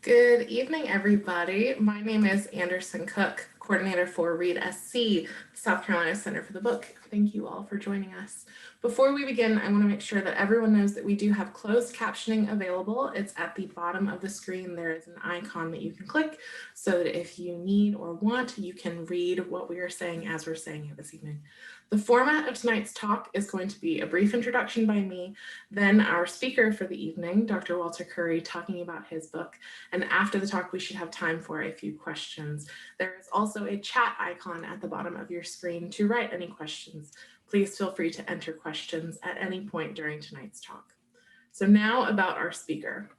Good evening, everybody. My name is Anderson Cook, coordinator for Read SC, South Carolina Center for the Book. Thank you all for joining us. Before we begin, I want to make sure that everyone knows that we do have closed captioning available. It's at the bottom of the screen. There is an icon that you can click so that if you need or want, you can read what we are saying as we're saying it this evening. The format of tonight's talk is going to be a brief introduction by me, then our speaker for the evening, Dr. Walter Curry, talking about his book, and after the talk, we should have time for a few questions. There is also a chat icon at the bottom of your screen to write any questions. Please feel free to enter questions at any point during tonight's talk. So now about our speaker.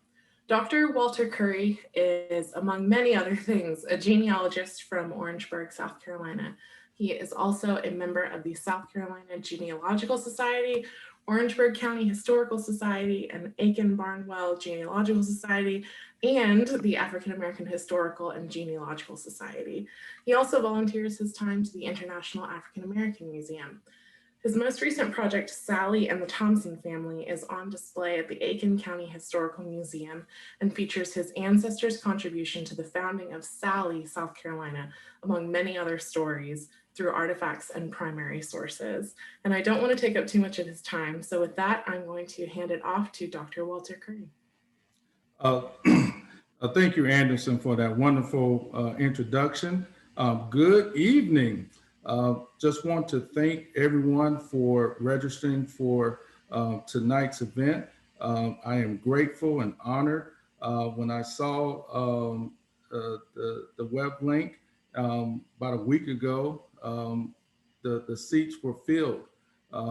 Dr. Walter Curry is, among many other things, a genealogist from Orangeburg, South Carolina. He is also a member of the South Carolina Genealogical Society, Orangeburg County Historical Society, and Aiken-Barnwell Genealogical Society, and the African American Historical and Genealogical Society. He also volunteers his time to the International African American Museum. His most recent project, Salley and the Thompson Family, is on display at the Aiken County Historical Museum and features his ancestors' contribution to the founding of Salley, South Carolina, among many other stories, through artifacts and primary sources. And I don't want to take up too much of his time, so with that, I'm going to hand it off to Dr. Walter Curry. Thank you, Anderson, for that wonderful introduction. Good evening. Just want to thank everyone for registering for tonight's event. I am grateful and honored. When I saw the web link about a week ago, the seats were filled,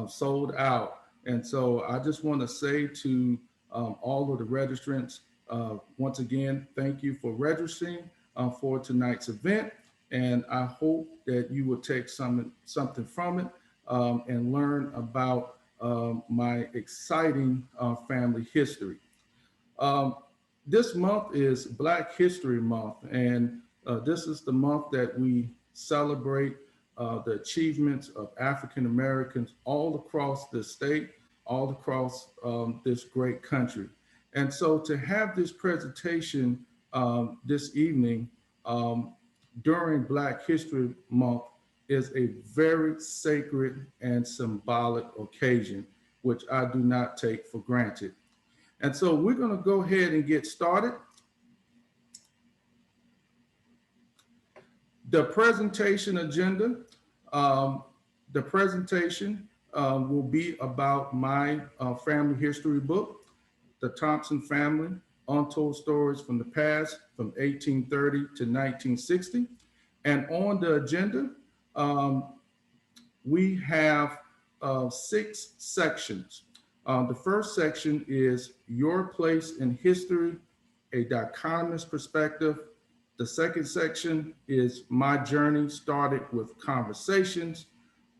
sold out. And so I just want to say to all of the registrants, once again, thank you for registering for tonight's event. And I hope that you will take something from it and learn about my exciting family history. This month is Black History Month, and this is the month that we celebrate the achievements of African Americans all across the state, all across this great country. And so to have this presentation this evening during Black History Month is a very sacred and symbolic occasion, which I do not take for granted. And so we're going to go ahead and get started. The presentation agenda, the presentation will be about my family history book, The Thompson Family, Untold Stories from the Past from 1830 to 1960. And on the agenda, we have 6 sections. The first section is Your Place in History, a Dichotomous Perspective. The second section is My Journey Started with Conversations.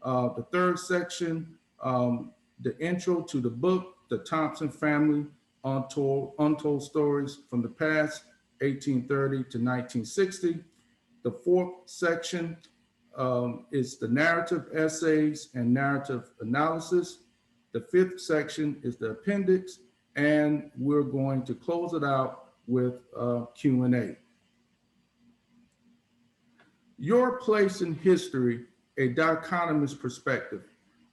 The third section, the intro to the book, The Thompson Family, Untold Stories from the Past, 1830 to 1960. The fourth section is the narrative essays and narrative analysis. The fifth section is the appendix, and we're going to close it out with Q&A. Your Place in History, a Dichotomous Perspective.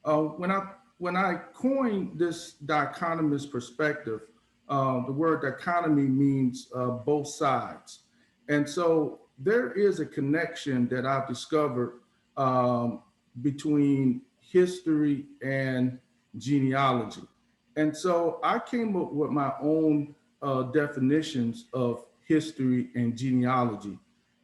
When I coined this dichotomous perspective, the word dichotomy means both sides. And so there is a connection that I've discovered between history and genealogy. And so I came up with my own definitions of history and genealogy.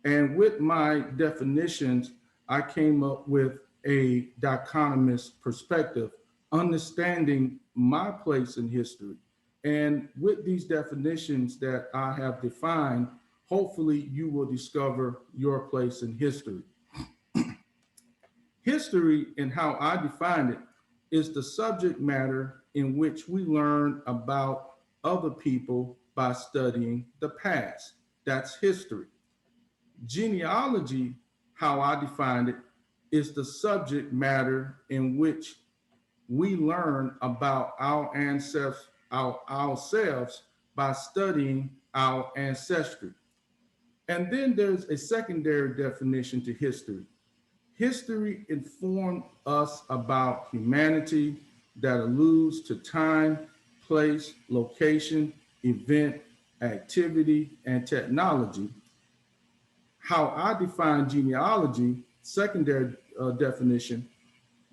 And with my definitions, I came up with a dichotomous perspective, understanding my place in history. And with these definitions that I have defined, hopefully you will discover your place in history. History, and how I define it, is the subject matter in which we learn about other people by studying the past. That's history. Genealogy, how I define it, is the subject matter in which we learn about our ancestors, ourselves, by studying our ancestry. And then there's a secondary definition to history. History informed us about humanity that alludes to time, place, location, event, activity, and technology. How I define genealogy, secondary definition,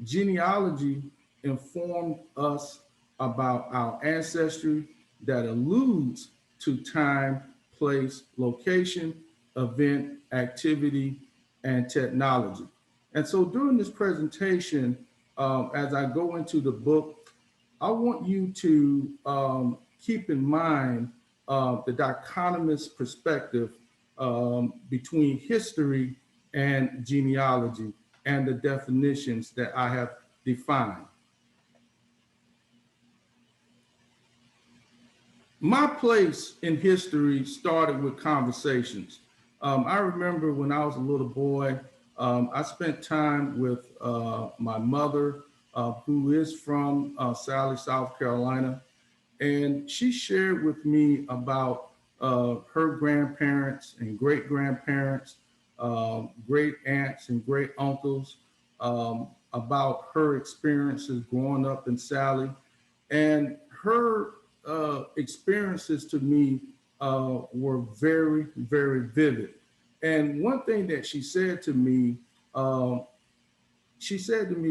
genealogy informed us about our ancestry that alludes to time, place, location, event, activity, and technology. And so during this presentation, as I go into the book, I want you to keep in mind the dichotomous perspective between history and genealogy and the definitions that I have defined. My place in history started with conversations. I remember when I was a little boy, I spent time with my mother, who is from Salley, South Carolina, and she shared with me about her grandparents and great grandparents, great aunts and great uncles, about her experiences growing up in Salley. And her experiences to me were very, very vivid. And one thing that she said to me,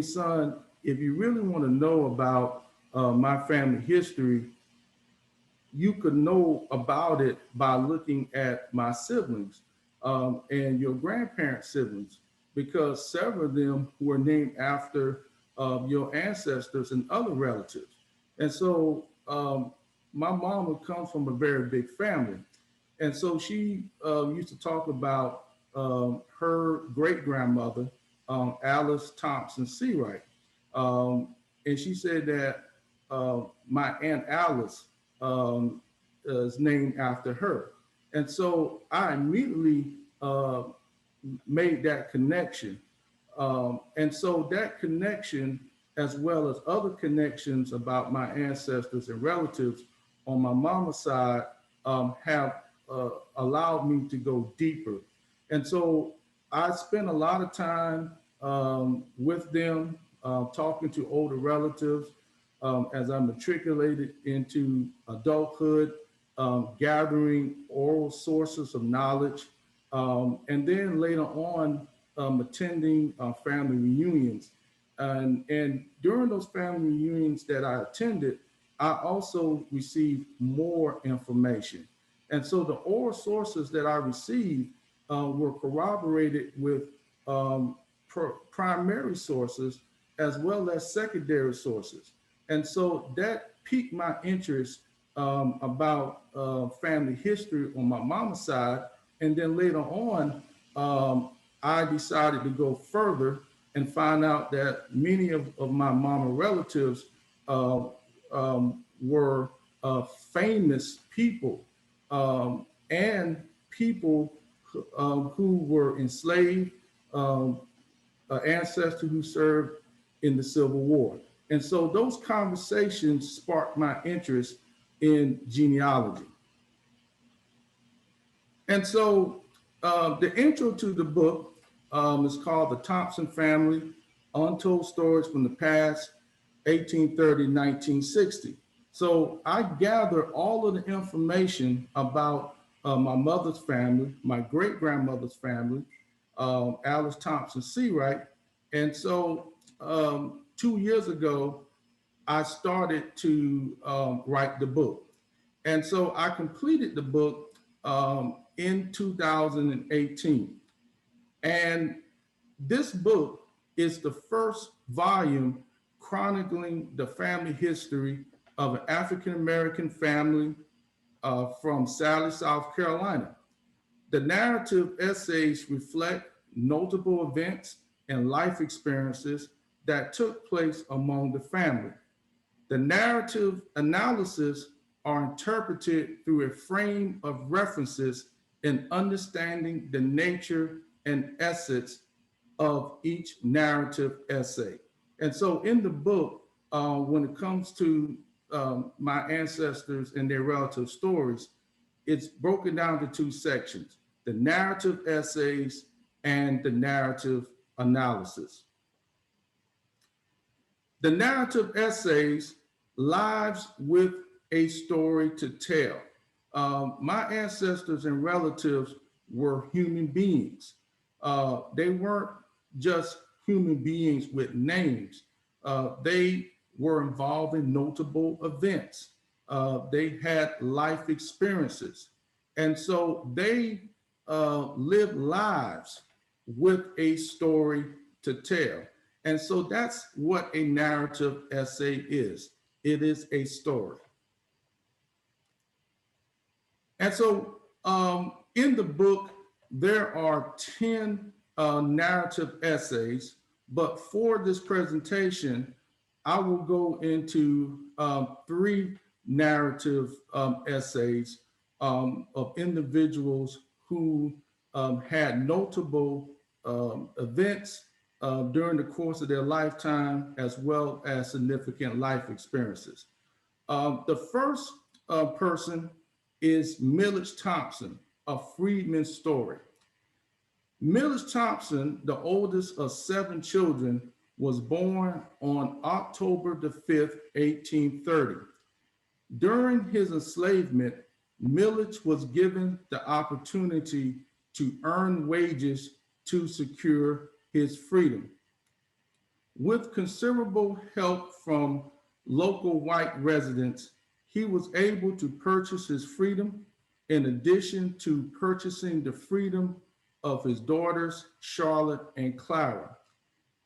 son, if you really want to know about my family history, you could know about it by looking at my siblings and your grandparents' siblings, because several of them were named after your ancestors and other relatives. And so my mom would come from a very big family. And so she used to talk about her great grandmother, Alice Thompson Seawright. And she said that my Aunt Alice is named after her. And so I immediately made that connection. And so that connection, as well as other connections about my ancestors and relatives on my mama's side, have allowed me to go deeper. And so I spent a lot of time with them, talking to older relatives as I matriculated into adulthood, gathering oral sources of knowledge, and then later on attending family reunions. And during those family reunions that I attended, I also received more information. And so the oral sources that I received were corroborated with primary sources as well as secondary sources. And so that piqued my interest about family history on my mama's side. And then later on, I decided to go further and find out that many of my mama relatives were famous people and people who were enslaved, ancestors who served in the Civil War. And so those conversations sparked my interest in genealogy. And so the intro to the book is called The Thompson Family, Untold Stories from the Past, 1830-1960. So I gather all of the information about my mother's family, my great grandmother's family, Alice Thompson Seawright. And so 2 years ago, I started to write the book. And so I completed the book in 2018. And this book is the first volume chronicling the family history of an African-American family from Salley, South Carolina. The narrative essays reflect notable events and life experiences that took place among the family. The narrative analyses are interpreted through a frame of references in understanding the nature and essence of each narrative essay. And so in the book, when it comes to my ancestors and their relative stories, it's broken down to two sections: the narrative essays and the narrative analysis. The narrative essays, lives with a story to tell. My ancestors and relatives were human beings. They weren't just human beings with names. They were involved in notable events. They had life experiences. And so they lived lives with a story to tell. And so that's what a narrative essay is. It is a story. And so in the book, there are 10 narrative essays, but for this presentation, I will go into three narrative essays of individuals who had notable events during the course of their lifetime, as well as significant life experiences. The first person is Milledge Thompson, a Freedmen story. Milledge Thompson, the oldest of 7 children, was born on October the 5th, 1830. During his enslavement, Milledge was given the opportunity to earn wages to secure his freedom. With considerable help from local white residents, he was able to purchase his freedom in addition to purchasing the freedom of his daughters, Charlotte and Clara.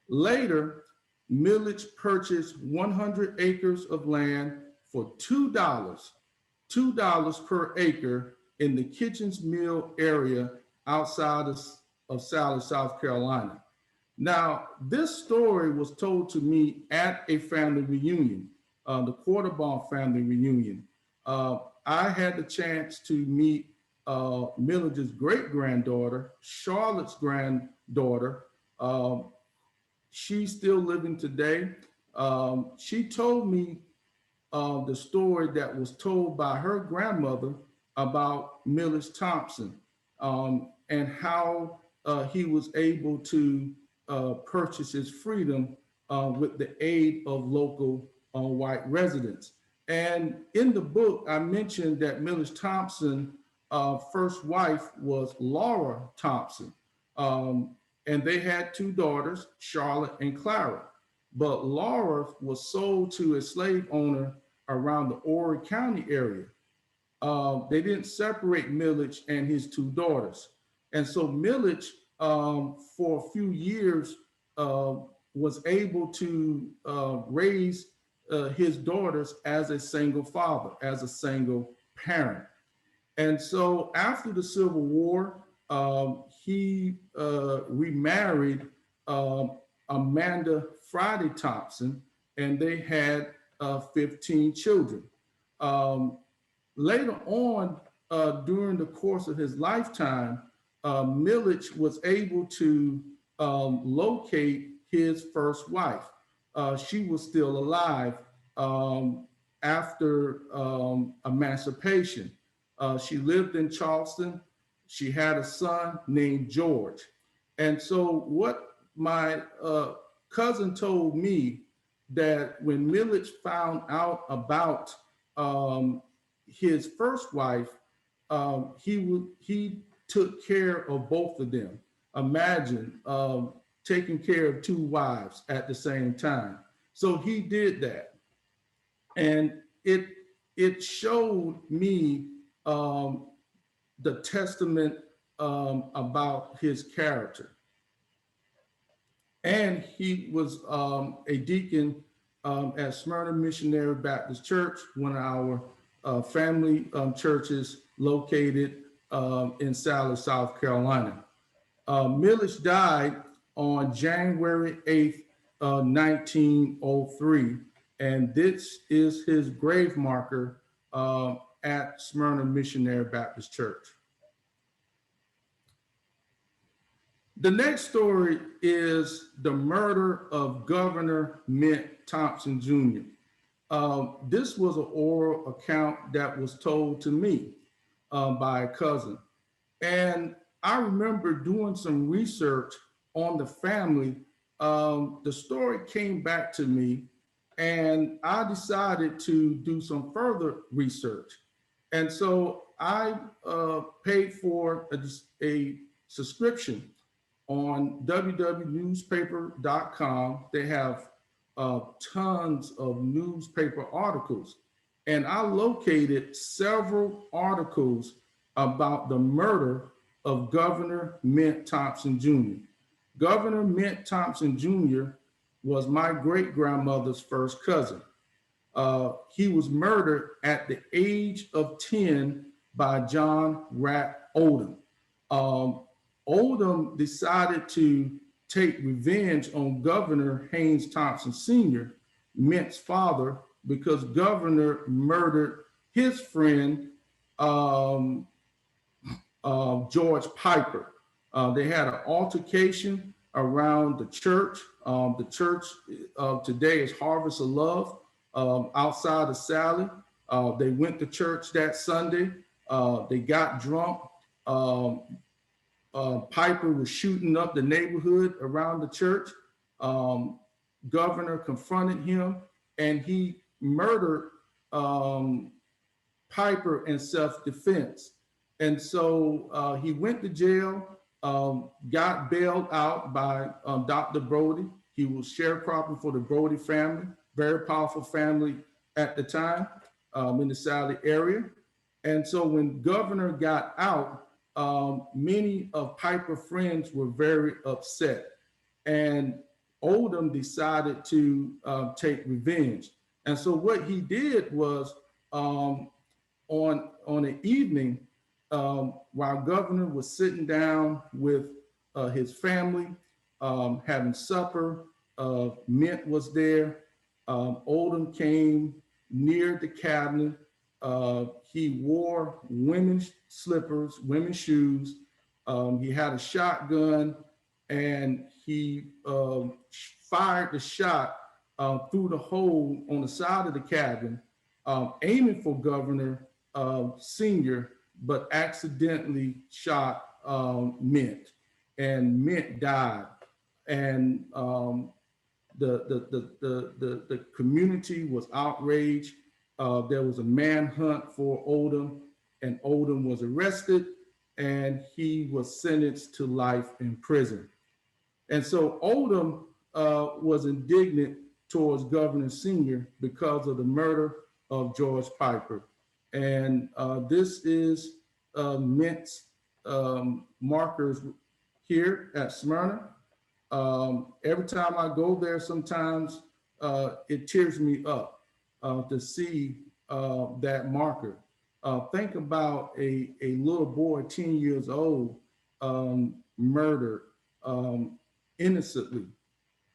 Later, Milledge purchased 100 acres of land for $2 per acre in the Kitchings mill area outside of Salley, South Carolina. Now, this story was told to me at a family reunion, the Quarterbaum family reunion. I had the chance to meet Milledge's great-granddaughter, Charlotte's granddaughter. She's still living today. She told me the story that was told by her grandmother about Milledge Thompson and how he was able to purchase his freedom with the aid of local white residents. And in the book, I mentioned that Milledge Thompson first wife was Laura Thompson. And they had 2 daughters, Charlotte and Clara. But Laura was sold to a slave owner around the Horry County area. They didn't separate Milledge and his 2 daughters. And so Milledge, for a few years, was able to raise his daughters as a single father, as a single parent. And so after the Civil War, he remarried Amanda Friday Thompson, and they had 15 children. Later on, during the course of his lifetime, Milledge was able to locate his first wife. She was still alive after emancipation. She lived in Charleston. She had a son named George. And so what my cousin told me, that when Milledge found out about his first wife, he took care of both of them. Imagine taking care of 2 wives at the same time. So he did that. And it showed me the testament about his character. And he was a deacon at Smyrna Missionary Baptist Church, one of our family churches located in Salley, South Carolina. Milledge died on January 8th, 1903, and this is his grave marker at Smyrna Missionary Baptist Church. The next story is the murder of Governor Mint Thompson Jr. This was an oral account that was told to me. by a cousin. And I remember doing some research on the family. The story came back to me, and I decided to do some further research. And so I paid for a subscription on www.newspaper.com. They have tons of newspaper articles. And I located several articles about the murder of Governor Mint Thompson Jr. Governor Mint Thompson Jr. was my great grandmother's first cousin. He was murdered at the age of 10 by John Rat Odom. Odom decided to take revenge on Governor Haynes Thompson Sr., Mint's father, because Governor murdered his friend, George Piper. They had an altercation around the church. The church today is Harvest of Love outside of Salley. They went to church that Sunday. They got drunk. Piper was shooting up the neighborhood around the church. Governor confronted him, and he murdered Piper in self-defense. And so he went to jail, got bailed out by Dr. Brody. He was sharecropping for the Brody family, very powerful family at the time in the Salley area. And so when Governor got out, many of Piper's friends were very upset. And Odom decided to take revenge. And so what he did was on an evening, while Governor was sitting down with his family, having supper, Mint was there. Odom came near the cabinet. He wore women's slippers, women's shoes. He had a shotgun, and he fired the shot through the hole on the side of the cabin, aiming for Governor Sr., but accidentally shot Mint, and Mint died. And the community was outraged. There was a manhunt for Odom, and Odom was arrested, and he was sentenced to life in prison. And so Odom was indignant towards Governor Sr. because of the murder of George Piper. And this is Mint's markers here at Smyrna. Every time I go there, sometimes it tears me up to see that marker. Think about a little boy, 10 years old, murdered innocently.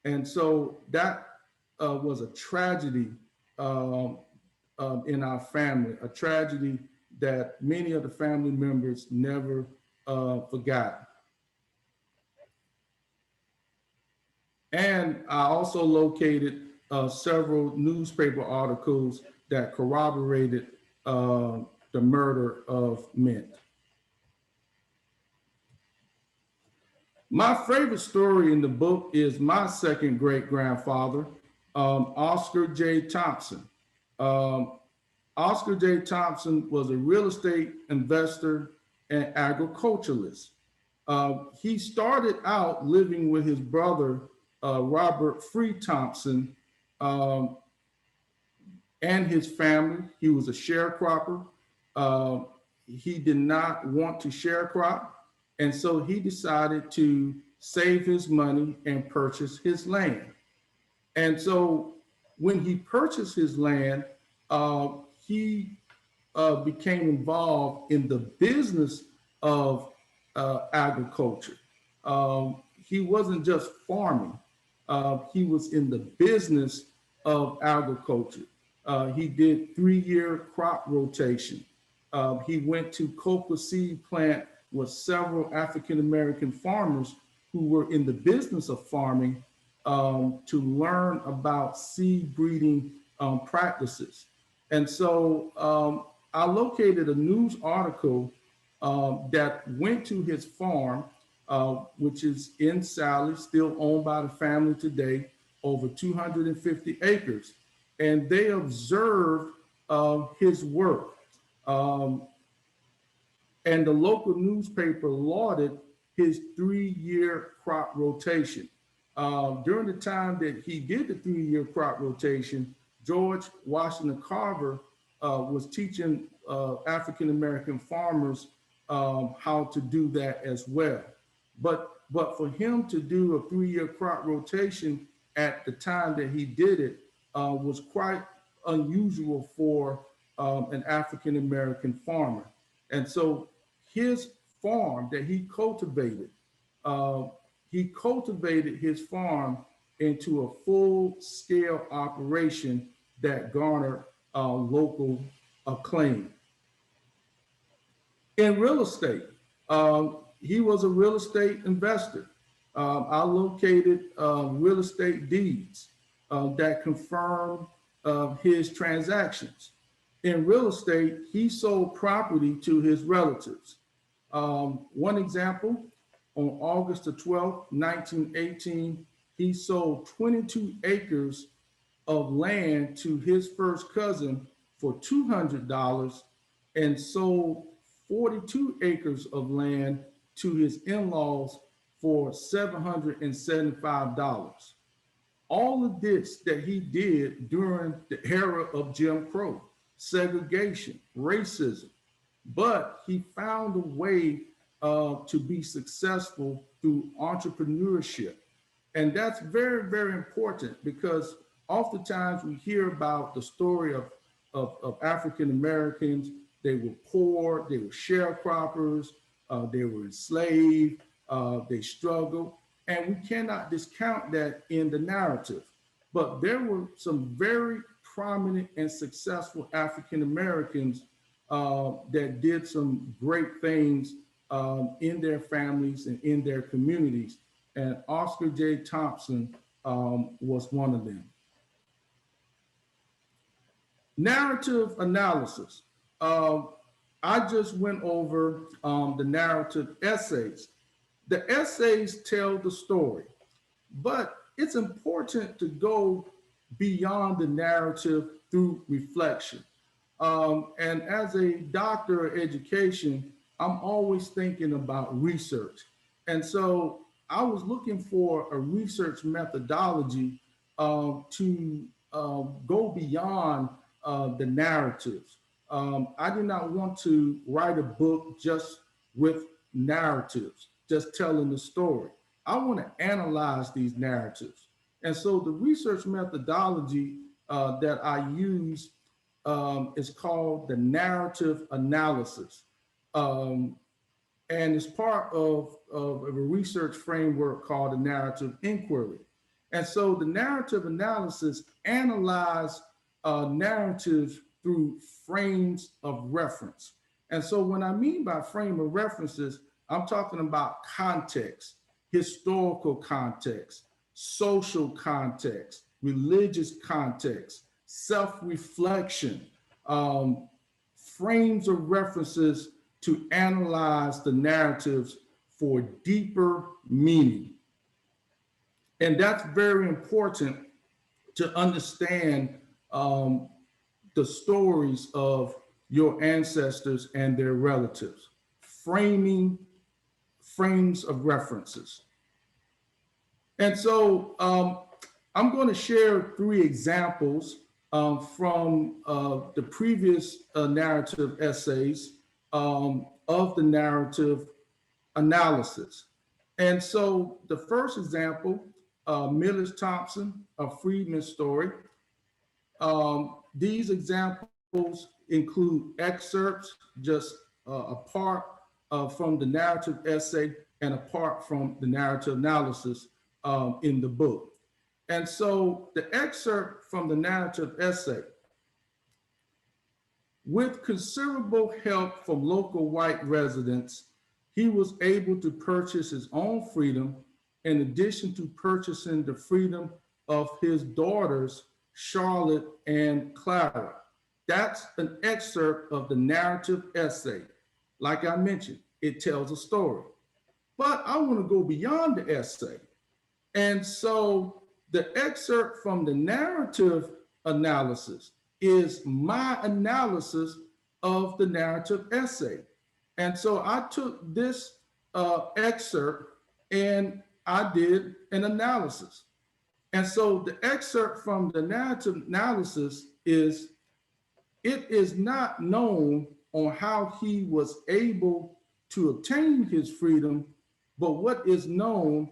And so that was a tragedy in our family, a tragedy that many of the family members never forgot. And I also located several newspaper articles that corroborated the murder of Mint. My favorite story in the book is my second great grandfather, Oscar J. Thompson. Oscar J. Thompson was a real estate investor and agriculturalist. He started out living with his brother, Robert Free Thompson, and his family. He was a sharecropper. He did not want to sharecrop, and so he decided to save his money and purchase his land. And so when he purchased his land, he became involved in the business of agriculture. He wasn't just farming. He was in the business of agriculture. He did 3-year crop rotation. He went to cocoa seed plant with several African-American farmers who were in the business of farming to learn about seed breeding practices. And so I located a news article that went to his farm, which is in Salley, still owned by the family today, over 250 acres. And they observed his work. And the local newspaper lauded his 3-year crop rotation. During the time that he did the 3-year crop rotation, George Washington Carver was teaching African-American farmers how to do that as well. But for him to do a 3-year crop rotation at the time that he did it was quite unusual for an African-American farmer. And so his farm that he cultivated his farm into a full-scale operation that garnered local acclaim. In real estate, he was a real estate investor. I located real estate deeds that confirmed his transactions. In real estate, he sold property to his relatives. One example, on August the 12th, 1918, he sold 22 acres of land to his first cousin for $200 and sold 42 acres of land to his in-laws for $775. All of this that he did during the era of Jim Crow, segregation, racism, but he found a way to be successful through entrepreneurship. And that's very, very important because oftentimes we hear about the story of African Americans. They were poor, they were sharecroppers, they were enslaved, they struggled. And we cannot discount that in the narrative. But there were some very prominent and successful African Americans that did some great things in their families and in their communities. And Oscar J. Thompson was one of them. Narrative analysis. I just went over the narrative essays. The essays tell the story, but it's important to go beyond the narrative through reflection. And as a doctor of education, I'm always thinking about research. And so I was looking for a research methodology to go beyond the narratives. I did not want to write a book just with narratives, just telling the story. I want to analyze these narratives. And so the research methodology that I use is called the narrative analysis. And it's part of a research framework called the narrative inquiry. And so the narrative analysis analyze narratives through frames of reference. And so when I mean by frame of references, I'm talking about context, historical context, social context, religious context, self-reflection, frames of references to analyze the narratives for deeper meaning. And that's very important to understand the stories of your ancestors and their relatives. Frames of references. And so I'm going to share 3 examples from the previous narrative essays of the narrative analysis. And so the first example, Milledge Thompson, a Freedmen story. These examples include excerpts, just a part from the narrative essay and a part from the narrative analysis in the book. And so the excerpt from the narrative essay: with considerable help from local white residents, he was able to purchase his own freedom in addition to purchasing the freedom of his daughters, Charlotte and Clara. That's an excerpt of the narrative essay. Like I mentioned, it tells a story. But I want to go beyond the essay. And so the excerpt from the narrative analysis is my analysis of the narrative essay. And so I took this excerpt and I did an analysis. And so the excerpt from the narrative analysis is it is not known on how he was able to obtain his freedom, but what is known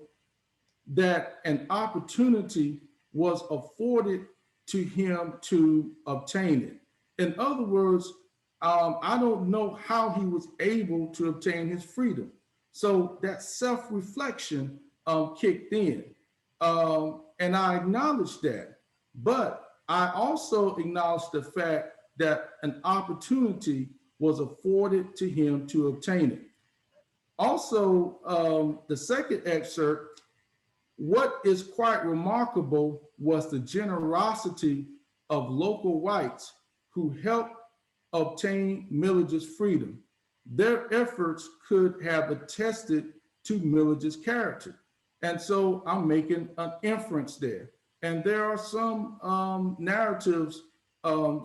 that an opportunity was afforded to him to obtain it. In other words, I don't know how he was able to obtain his freedom. So that self-reflection kicked in. And I acknowledge that. But I also acknowledge the fact that an opportunity was afforded to him to obtain it. Also, the second excerpt, what is quite remarkable was the generosity of local whites who helped obtain Milledge's freedom. Their efforts could have attested to Milledge's character. And so I'm making an inference there. And there are some narratives,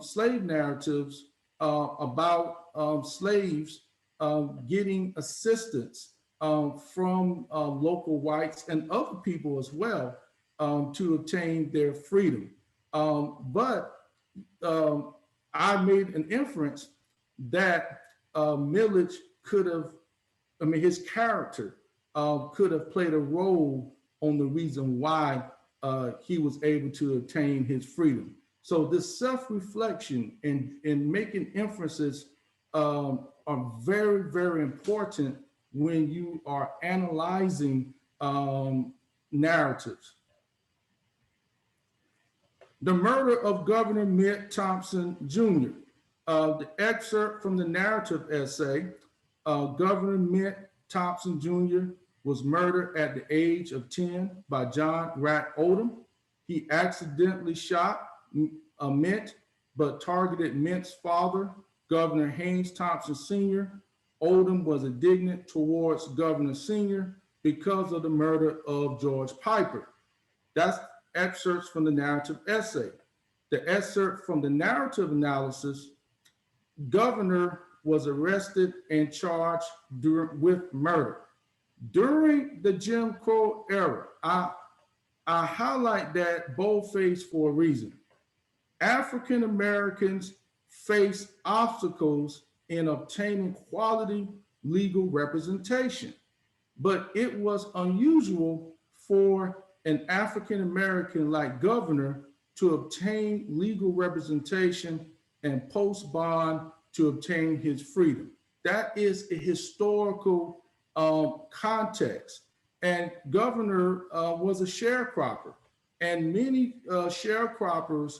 slave narratives about slaves getting assistance from local whites and other people as well to obtain their freedom. But I made an inference that Milledge could have, his character could have played a role on the reason why he was able to obtain his freedom. So this self-reflection and making inferences are very, very important when you are analyzing narratives. The murder of Governor Mitt Thompson Jr. The excerpt from the narrative essay, Governor Mitt Thompson Jr. was murdered at the age of 10 by John Rat Odom. He accidentally shot Mitt, but targeted Mitt's father, Governor Haynes Thompson Sr. Odom was indignant towards Governor Sr. because of the murder of George Piper. That's excerpts from the narrative essay. The excerpt from the narrative analysis, Governor was arrested and charged with murder. During the Jim Crow era, I highlight that boldface for a reason. African Americans faced obstacles in obtaining quality legal representation, but it was unusual for an African American like Governor to obtain legal representation and post bond to obtain his freedom. That is a historical context. And Governor was a sharecropper, and many sharecroppers,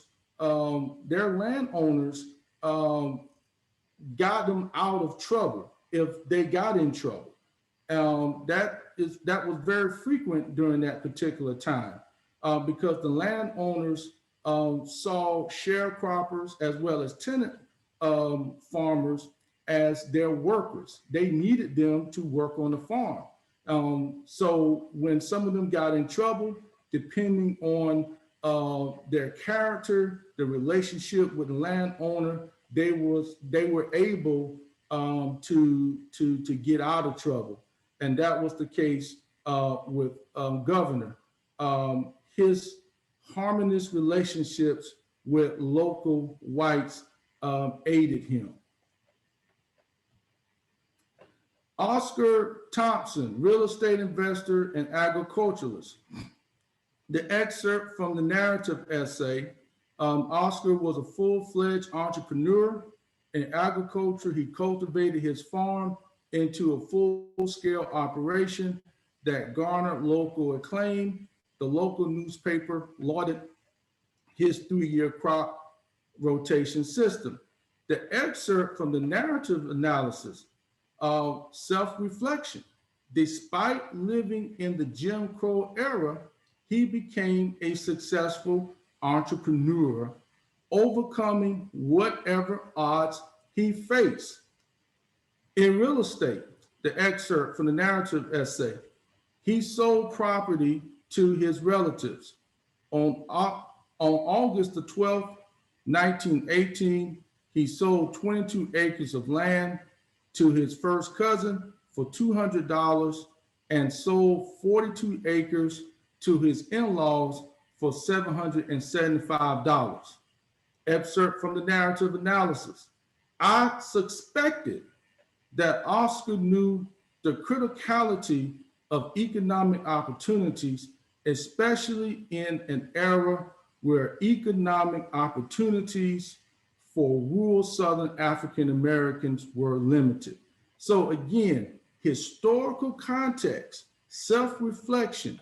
their landowners got them out of trouble if they got in trouble. That was very frequent during that particular time because the landowners saw sharecroppers as well as tenant farmers as their workers. They needed them to work on the farm. So when some of them got in trouble, depending on their character, the relationship with the landowner, they were able to get out of trouble. And that was the case with Governor. His harmonious relationships with local whites aided him. Oscar Thompson, real estate investor and agriculturalist. The excerpt from the narrative essay, Oscar was a full-fledged entrepreneur. In agriculture, he cultivated his farm into a full-scale operation that garnered local acclaim. The local newspaper lauded his 3-year crop rotation system. The excerpt from the narrative analysis of self-reflection. Despite living in the Jim Crow era, he became a successful entrepreneur overcoming whatever odds he faced. In real estate, the excerpt from the narrative essay, he sold property to his relatives. On August the 12th, 1918, he sold 22 acres of land to his first cousin for $200 and sold 42 acres to his in-laws for $775. Excerpt from the narrative analysis. I suspected that Oscar knew the criticality of economic opportunities, especially in an era where economic opportunities for rural Southern African Americans were limited. So again, historical context, self-reflection,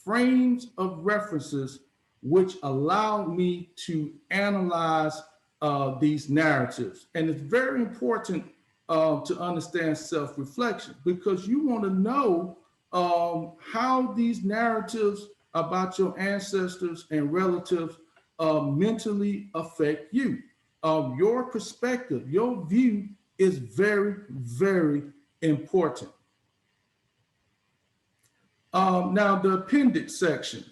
frames of references which allow me to analyze these narratives. And it's very important to understand self-reflection, because you want to know how these narratives about your ancestors and relatives mentally affect you. Your perspective, your view is very, very important. Now, the appendix section.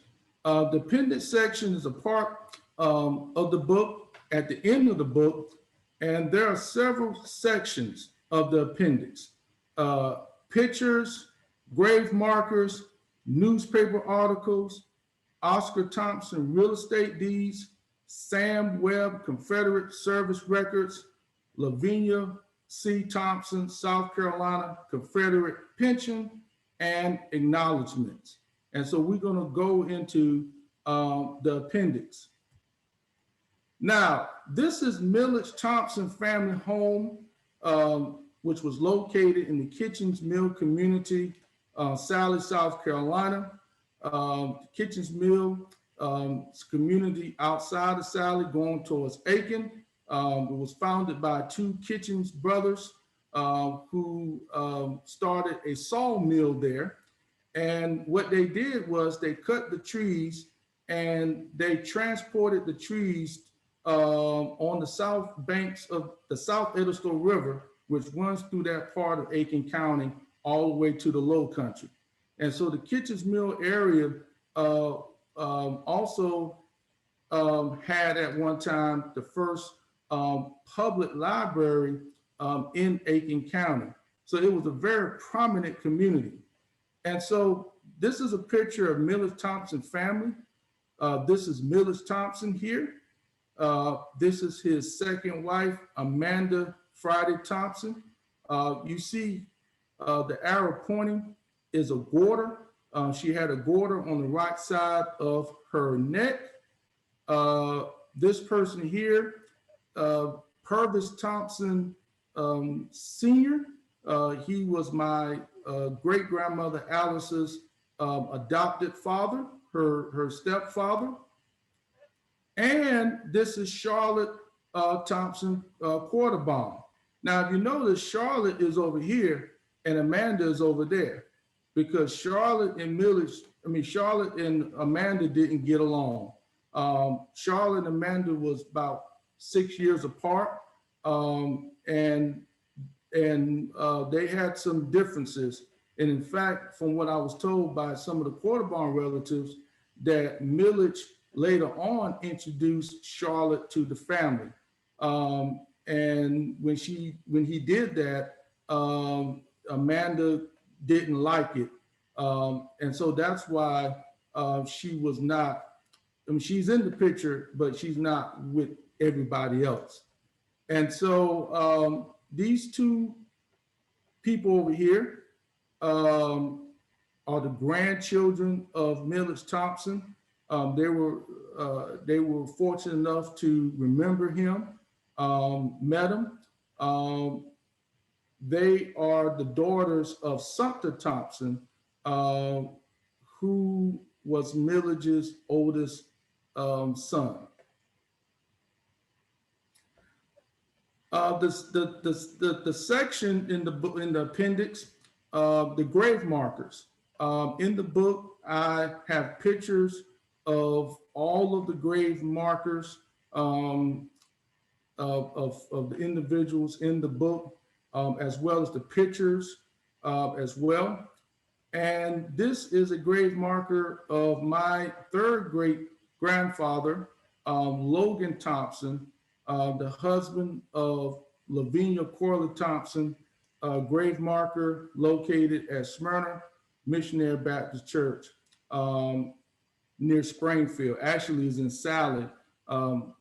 The appendix section is a part of the book, at the end of the book, and there are several sections of the appendix. Pictures, grave markers, newspaper articles, Oscar Thompson real estate deeds, Sam Webb Confederate service records, Lavinia C. Thompson, South Carolina Confederate pension, and acknowledgments. And so we're going to go into the appendix. Now, this is Milledge Thompson Family home, which was located in the Kitchings Mill community, Salley, South Carolina. Kitchings Mill community outside of Salley going towards Aiken. It was founded by two Kitchings brothers who started a sawmill there. And what they did was they cut the trees and they transported the trees on the south banks of the South Edisto River, which runs through that part of Aiken County all the way to the low country. And so the Kitchens Mill area also had at one time the first public library in Aiken County. So it was a very prominent community. And so this is a picture of Milledge Thompson family. This is Milledge Thompson here. This is his second wife, Amanda Friday Thompson. You see the arrow pointing is a garter. She had a garter on the right side of her neck. This person here, Purvis Thompson Sr., he was my great-grandmother Alice's adopted father, her stepfather. And this is Charlotte Thompson Quarterbaum. Now, if you notice, Charlotte is over here and Amanda is over there, because Charlotte and Amanda didn't get along. Charlotte and Amanda was about 6 years apart, and they had some differences. And in fact, from what I was told by some of the Quarterbaum relatives, that Milledge later on introduced Charlotte to the family. And when he did that, Amanda didn't like it. And so that's why she was not, she's in the picture, but she's not with everybody else. And so these two people over here are the grandchildren of Milledge Thompson. They were fortunate enough to remember him, met him. They are the daughters of Sumter Thompson, who was Milledge's oldest son. The section in the appendix, the grave markers. In the book, I have pictures of all of the grave markers um, of the individuals in the book, as well as the pictures as well. And this is a grave marker of my third great grandfather, Logan Thompson, the husband of Lavinia Corley Thompson, grave marker located at Smyrna Missionary Baptist Church um, near Springfield. Actually, is in Salley. Um,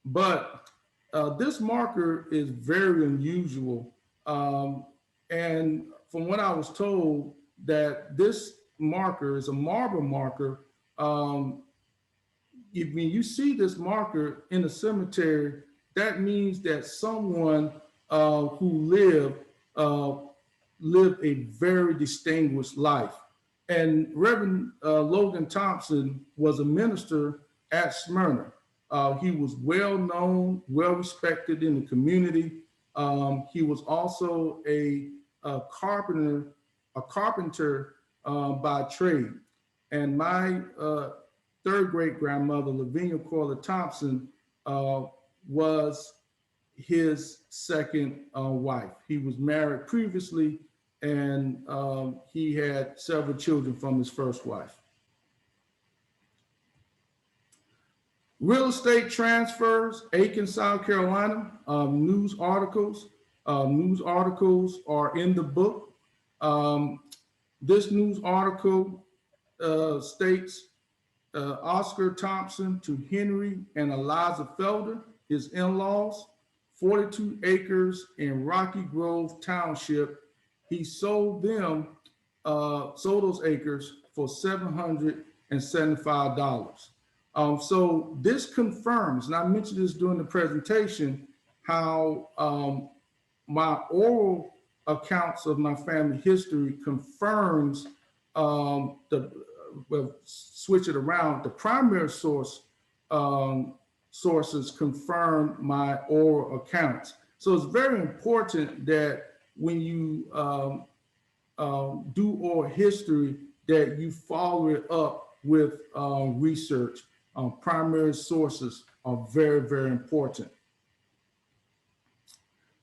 but this marker is very unusual. And from what I was told, that this marker is a marble marker. If you see this marker in a cemetery, that means that someone who uh, lived a very distinguished life. And Reverend Logan Thompson was a minister at Smyrna. He was well known, well respected in the community. He was also a carpenter by trade. And my third great grandmother, Lavinia Corley Thompson, was his second wife. He was married previously, and he had several children from his first wife. Real estate transfers, Aiken, South Carolina, news articles. News articles are in the book. This news article states Oscar Thompson to Henry and Eliza Felder, his in-laws, 42 acres in Rocky Grove Township. He sold those acres for $775. So this confirms, and I mentioned this during the presentation, how my oral accounts of my family history confirms switch it around. The primary sources confirm my oral accounts. So it's very important that when you do oral history, that you follow it up with research. Primary sources are very, very important.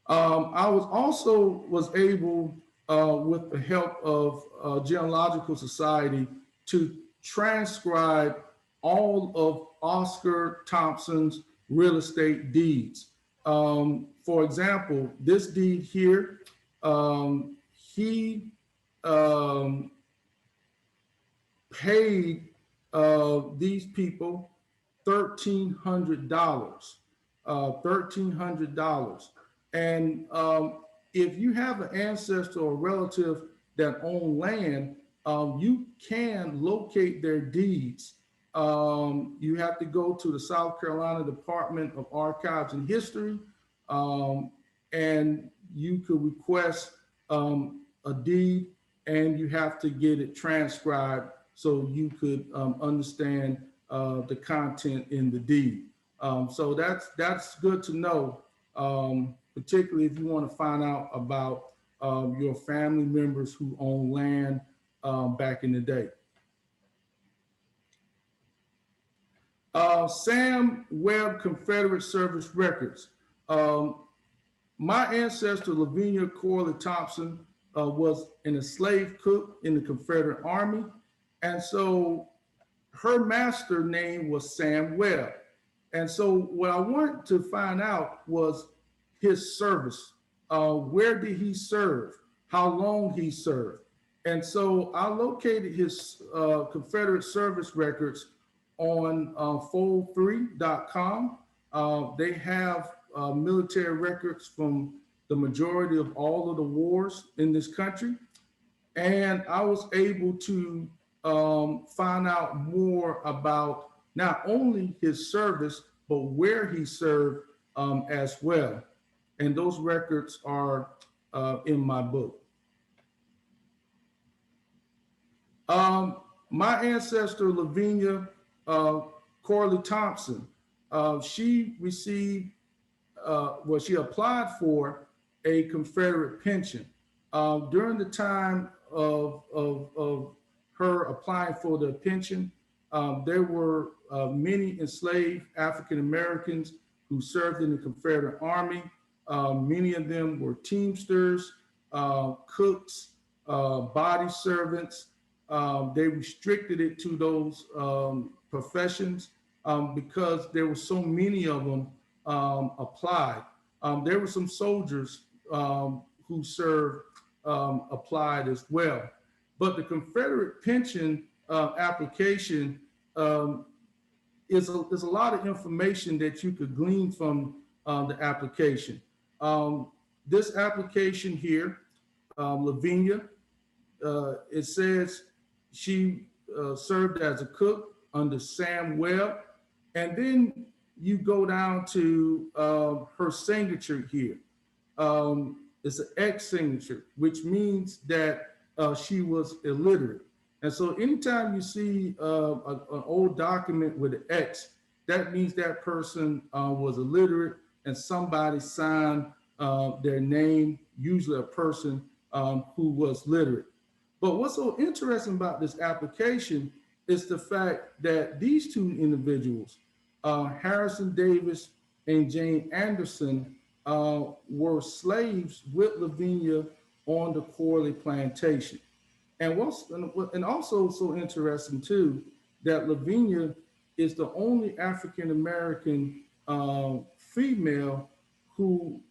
I was able, with the help of Genealogical Society, to transcribe all of Oscar Thompson's real estate deeds. For example, this deed here, he paid these people $1,300. $1,300. And if you have an ancestor or relative that own land, you can locate their deeds. You have to go to the South Carolina Department of Archives and History, and you could request a deed, and you have to get it transcribed so you could understand the content in the deed. So that's good to know, particularly if you want to find out about your family members who own land back in the day. Sam Webb Confederate Service Records. My ancestor, Lavinia Corley Thompson, was an enslaved cook in the Confederate Army. And so her master name was Sam Webb. And so what I wanted to find out was his service. Where did he serve? How long he served? And so I located his Confederate service records on fold3.com. They have military records from the majority of all of the wars in this country. And I was able to find out more about not only his service, but where he served as well. And those records are in my book. My ancestor, Lavinia Corley Thompson, she received, she applied for a Confederate pension. During the time of her applying for the pension, There were many enslaved African Americans who served in the Confederate Army. Many of them were teamsters, cooks, body servants. They restricted it to those professions because there were so many of them applied. There were some soldiers who served applied as well. But the Confederate pension application is a lot of information that you could glean from the application. This application here, Lavinia, it says she served as a cook under Sam Webb. And then you go down to her signature here. It's an X signature, which means that she was illiterate. And so anytime you see an old document with an X, that means that person was illiterate and somebody signed their name, usually a person who was literate. But what's so interesting about this application is the fact that these two individuals, Harrison Davis and Jane Anderson, were slaves with Lavinia on the Corley plantation. And also so interesting too, that Lavinia is the only African American female who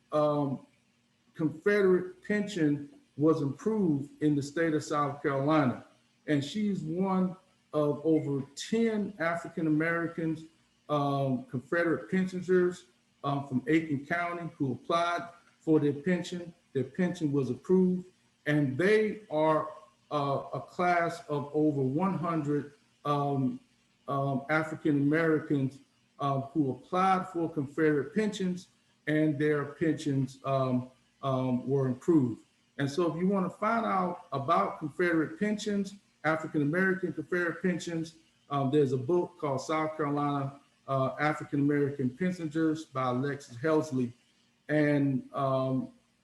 Confederate pension was improved in the state of South Carolina. And she's one of over 10 African Americans, Confederate pensioners from Aiken County who applied for their pension. Their pension was approved, and they are a class of over 100 African Americans who applied for Confederate pensions, and their pensions were improved. And so if you want to find out about Confederate pensions, African American Confederate pensions, there's a book called South Carolina African American Pensioners by Alexis Helsley. And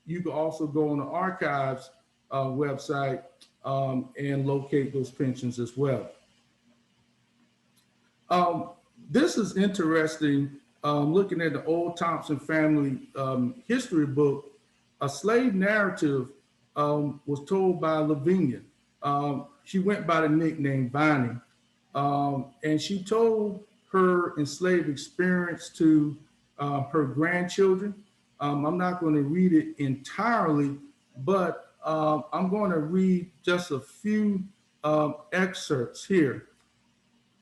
you can also go on the archives website and locate those pensions as well. This is interesting, looking at the old Thompson Family history book. A slave narrative was told by Lavinia. She went by the nickname Bonnie, and she told her enslaved experience to her grandchildren. I'm not going to read it entirely, but I'm going to read just a few excerpts here.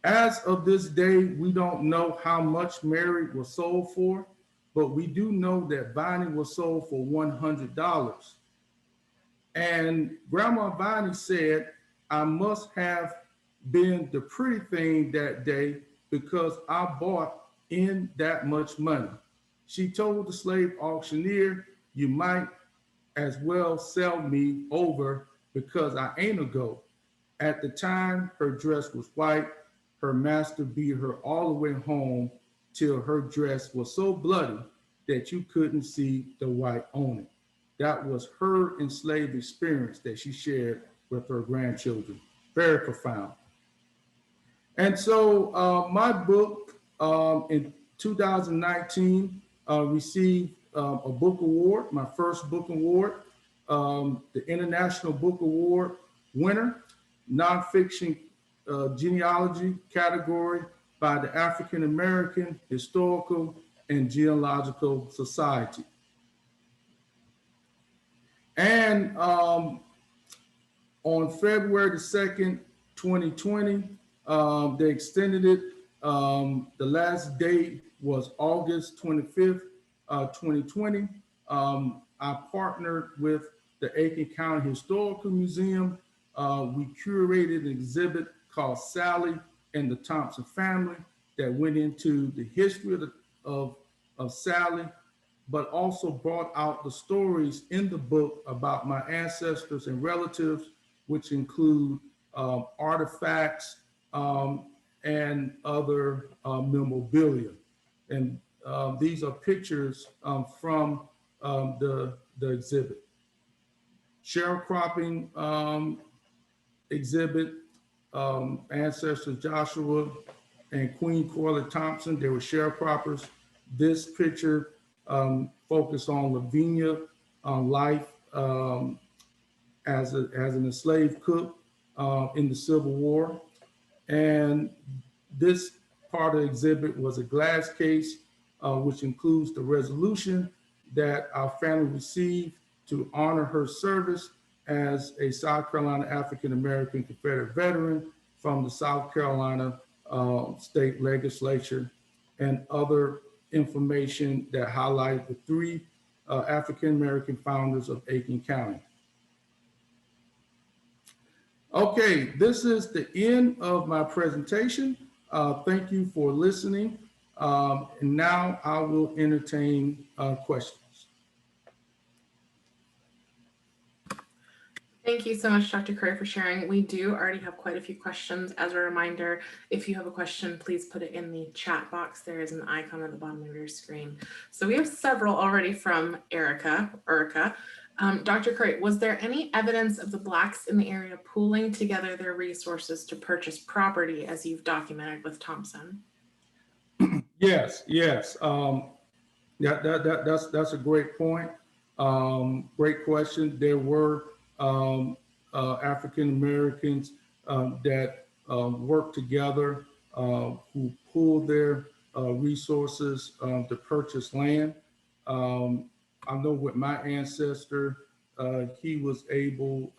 As of this day, we don't know how much Mary was sold for, but we do know that Bonnie was sold for $100. And Grandma Bonnie said, I must have been the pretty thing that day because I bought in that much money. She told the slave auctioneer, you might as well sell me over because I ain't a goat. At the time, her dress was white. Her master beat her all the way home till her dress was so bloody that you couldn't see the white on it. That was her enslaved experience that she shared with her grandchildren. Very profound. And so my book in 2019 received a book award, my first book award, the International Book Award winner, nonfiction genealogy category by the African American Historical and Genealogical Society. And on February the 2nd, 2020, they extended it. The last date was August 25th, 2020. I partnered with the Aiken County Historical Museum. We curated an exhibit called Salley and the Thompson Family that went into the history of Salley, but also brought out the stories in the book about my ancestors and relatives, which include artifacts and other memorabilia. And these are pictures from the exhibit. Sharecropping exhibit, ancestor Joshua and Queen Corlett Thompson. They were sharecroppers. This picture focused on Lavinia life as an enslaved cook in the Civil War. And this part of the exhibit was a glass case, which includes the resolution that our family received to honor her service as a South Carolina African-American Confederate veteran from the South Carolina State Legislature, and other information that highlight the three African-American founders of Aiken County. Okay, this is the end of my presentation. Thank you for listening. And now I will entertain questions. Thank you so much, Dr. Curry, for sharing. We do already have quite a few questions. As a reminder, if you have a question, please put it in the chat box. There is an icon at the bottom of your screen. So we have several already from Erica. Dr. Curry, was there any evidence of the Blacks in the area pooling together their resources to purchase property, as you've documented with Thompson? Yes. That's a great point. Great question. There were African Americans that worked together, who pooled their resources to purchase land. I know with my ancestor, he was able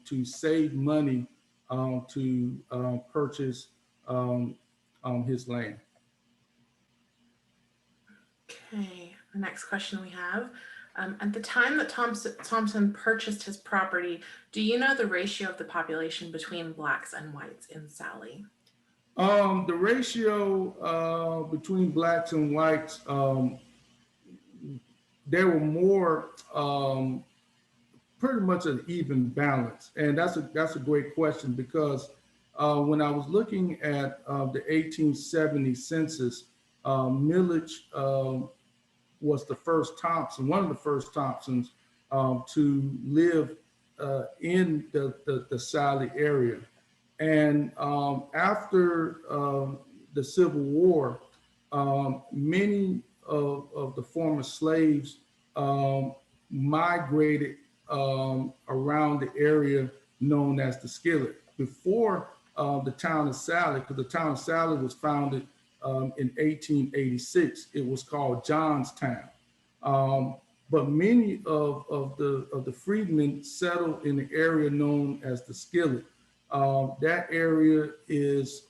to save money to purchase his land. Okay, the next question we have. At the time that Thompson purchased his property, do you know the ratio of the population between Blacks and whites in Salley? The ratio between Blacks and whites, there were more, pretty much an even balance. And that's a great question, because when I was looking at the 1870 census, Milledge was the first Thompson, one of the first Thompsons to live in the Salley area. And after the Civil War, many of the former slaves migrated around the area known as the Skillet. Before the town of Salley, because the town of Salley was founded in 1886, it was called Johnstown. But many of the freedmen settled in the area known as the Skillet. That area is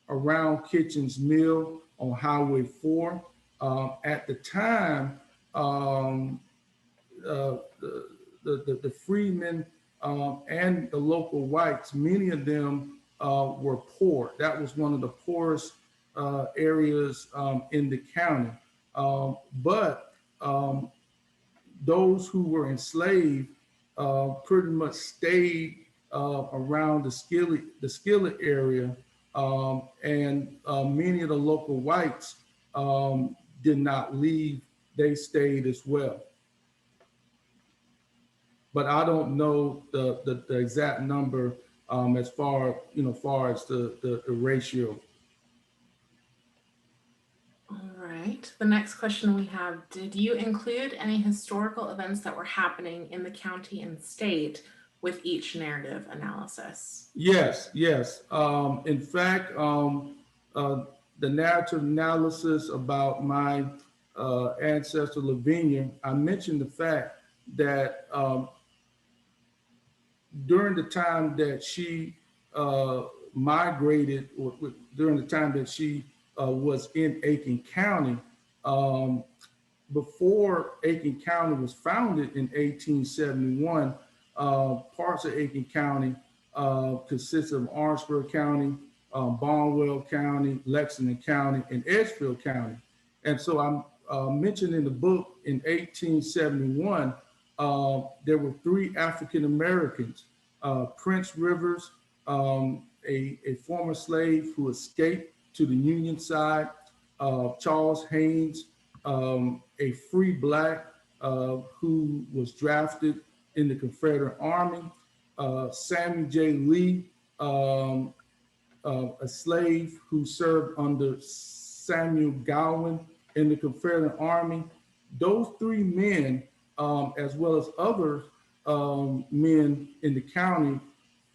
around Kitchings Mill on Highway 4. At the time, the freedmen and the local whites, many of them were poor. That was one of the poorest areas in the county. But those who were enslaved pretty much stayed around the Skillet area, and many of the local whites did not leave; they stayed as well. But I don't know the exact number as far as the ratio. All right. The next question we have: did you include any historical events that were happening in the county and state with each narrative analysis? Yes. In fact, the narrative analysis about my ancestor Lavinia, I mentioned the fact that during the time that she migrated, or during the time that she was in Aiken County, before Aiken County was founded in 1871, parts of Aiken County consists of Orangeburg County, Barnwell County, Lexington County, and Edgefield County. And so I mentioned in the book in 1871, there were 3 African Americans, Prince Rivers, a former slave who escaped to the Union side, Charles Haynes, a free Black who was drafted in the Confederate Army, Samuel J. Lee, um, a slave who served under Samuel Gowan in the Confederate Army. Those three men, as well as other men in the county,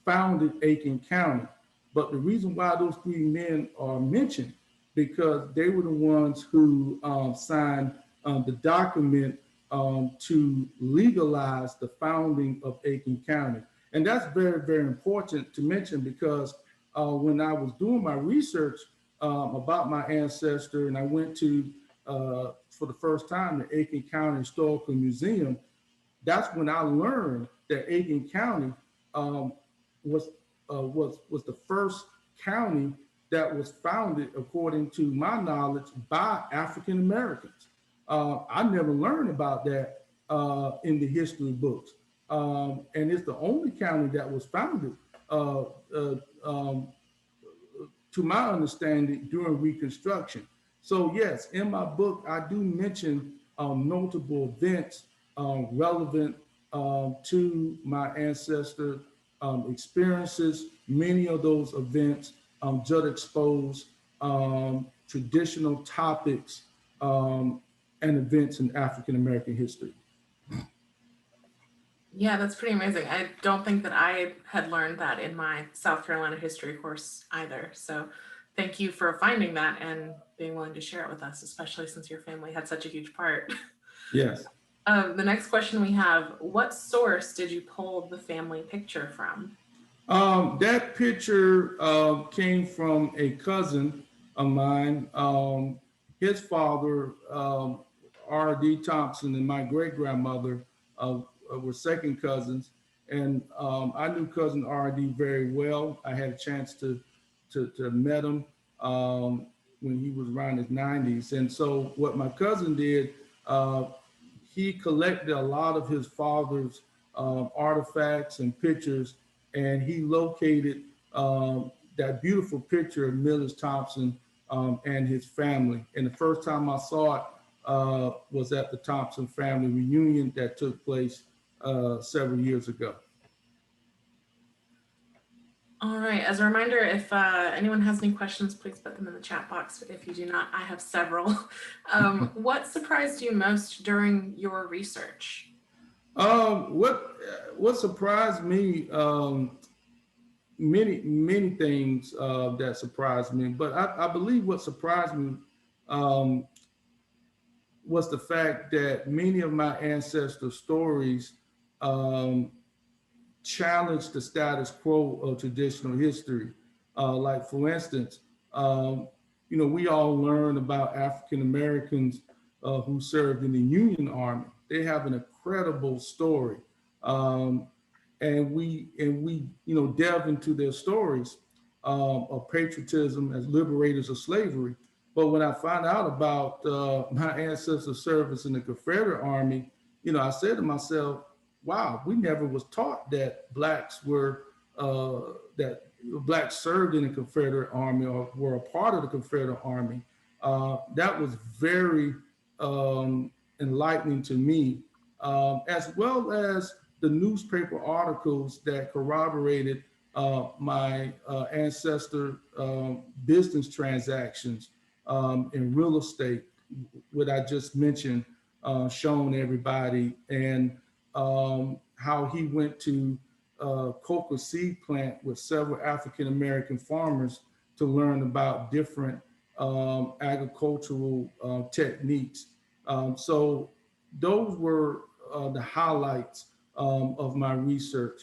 founded Aiken County. But the reason why those three men are mentioned, because they were the ones who signed the document to legalize the founding of Aiken County. And that's very, very important to mention because when I was doing my research about my ancestor, and I went to, for the first time, the Aiken County Historical Museum, that's when I learned that Aiken County was the first county that was founded, according to my knowledge, by African Americans. I never learned about that in the history books, and it's the only county that was founded, to my understanding, during Reconstruction. So yes, in my book, I do mention notable events relevant to my ancestor experiences. Many of those events just expose traditional topics and events in African American history. Yeah, that's pretty amazing. I don't think that I had learned that in my South Carolina history course either. So thank you for finding that and being willing to share it with us, especially since your family had such a huge part. Yes. The next question we have, what source did you pull the family picture from? That picture came from a cousin of mine. His father, R.D. Thompson, and my great grandmother were second cousins. And I knew cousin R.D. very well. I had a chance to met him when he was around his 90s. And so what my cousin did, he collected a lot of his father's artifacts and pictures, and he located that beautiful picture of Milledge Thompson and his family. And the first time I saw it was at the Thompson Family reunion that took place several years ago. All right, as a reminder, if anyone has any questions, please put them in the chat box. If you do not, I have several. What surprised you most during your research? What surprised me, many things that surprised me, but I believe what surprised me was the fact that many of my ancestor stories challenge the status quo of traditional history. Like for instance, we all learn about African Americans who served in the Union Army. They have an incredible story, and we delve into their stories of patriotism as liberators of slavery. But when I found out about my ancestors' service in the Confederate Army, I said to myself, wow, we never was taught that blacks served in the Confederate Army or were a part of the Confederate Army. That was very enlightening to me, as well as the newspaper articles that corroborated my ancestor business transactions in real estate, what I just mentioned, shown everybody, and how he went to coca seed plant with several African American farmers to learn about different agricultural techniques. So those were the highlights of my research.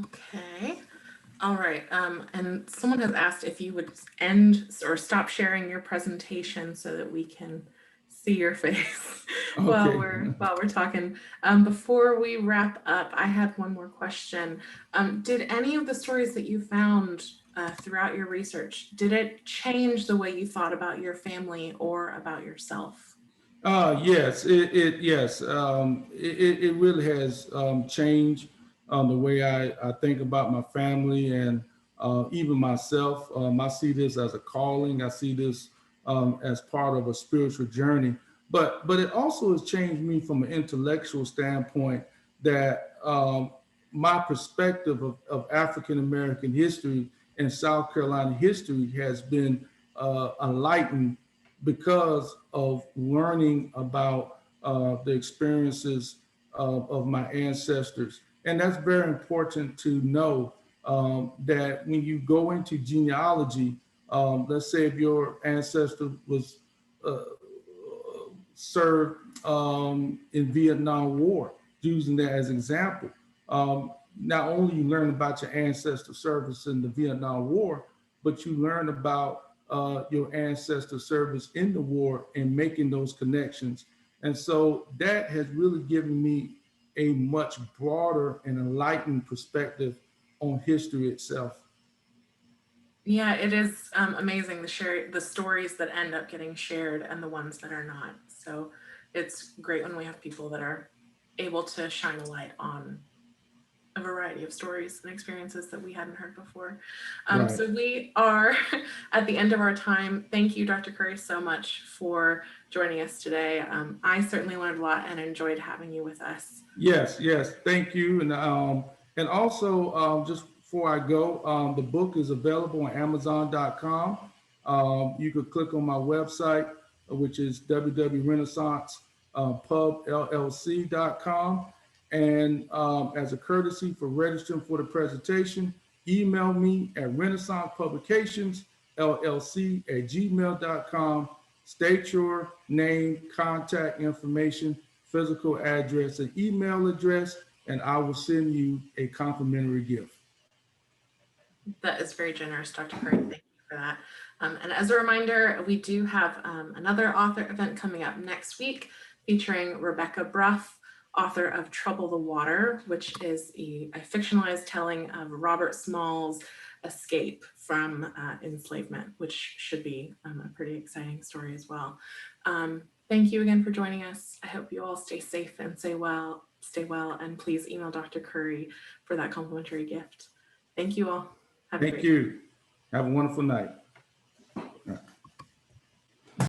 Okay. All right. And someone has asked if you would end or stop sharing your presentation so that we can see your face while we're talking. Before we wrap up, I had one more question. Did any of the stories that you found throughout your research, did it change the way you thought about your family or about yourself? Yes, it really has changed the way I think about my family and even myself. I see this as a calling. I see this as part of a spiritual journey. But it also has changed me from an intellectual standpoint that my perspective of African-American history and South Carolina history has been enlightened because of learning about the experiences of my ancestors. And that's very important to know, that when you go into genealogy, let's say if your ancestor was uh, served in Vietnam War, using that as an example. Not only you learn about your ancestor service in the Vietnam War, but you learn about your ancestor service in the war and making those connections. And so that has really given me a much broader and enlightened perspective on history itself. Yeah, it is amazing the stories that end up getting shared and the ones that are not. So it's great when we have people that are able to shine a light on a variety of stories and experiences that we hadn't heard before. Right. So we are at the end of our time. Thank you, Dr. Curry, so much for joining us today. I certainly learned a lot and enjoyed having you with us. Yes, yes, thank you. And also, just before I go, the book is available on Amazon.com. You could click on my website, which is www.renaissancepubllc.com. And as a courtesy for registering for the presentation, email me at renaissancepublicationsllc@gmail.com. State your name, contact information, physical address, and email address, and I will send you a complimentary gift. That is very generous, Dr. Curry. Thank you for that. And as a reminder, we do have another author event coming up next week featuring Rebecca Bruff, author of Trouble the Water, which is a fictionalized telling of Robert Small's escape from enslavement, which should be a pretty exciting story as well. Thank you again for joining us. I hope you all stay safe and stay well, and please email Dr. Curry for that complimentary gift. Thank you all. Thank you. Have a wonderful night.